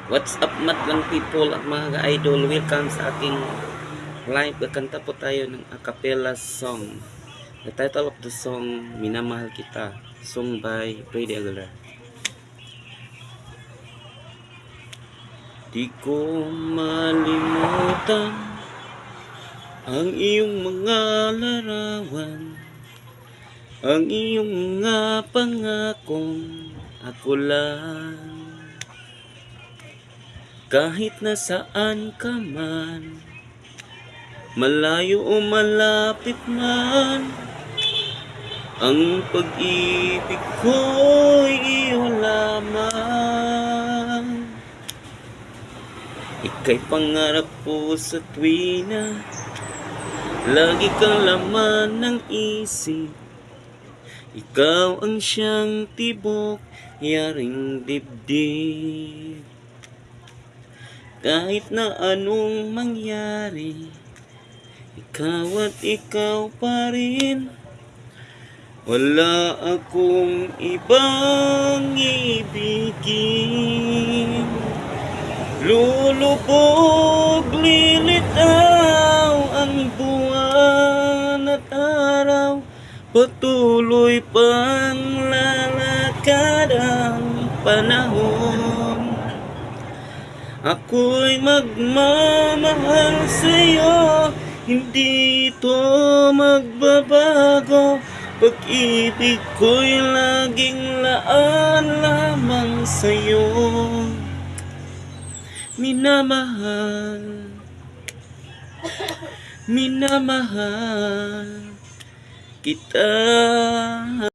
What's up madlang people at mga idol, welcome sa aking live. Kakanta po tayo ng a cappella song. The title of the song, Minamahal Kita, sung by Brady Aguilar. Di ko malimutan ang iyong mga larawan, ang iyong mga pangakong ako lang. Kahit nasaan ka man, malayo o malapit man, ang pag-ibig ko'y iyo lamang. Ika'y pangarap ko sa tuwina, lagi kang laman ng isip. Ikaw ang siyang tibok, yaring dibdib. Kahit na anong mangyari, ikaw at ikaw pa rin. Wala akong ibang ibigin. Lulubog, lilitaw ang buwan at araw, patuloy pang lalakad ang panahon. Ako'y magmamahal sa'yo, hindi ito magbabago. Pag-ibig ko'y laging laan lamang sa'yo. Minamahal, minamahal kita.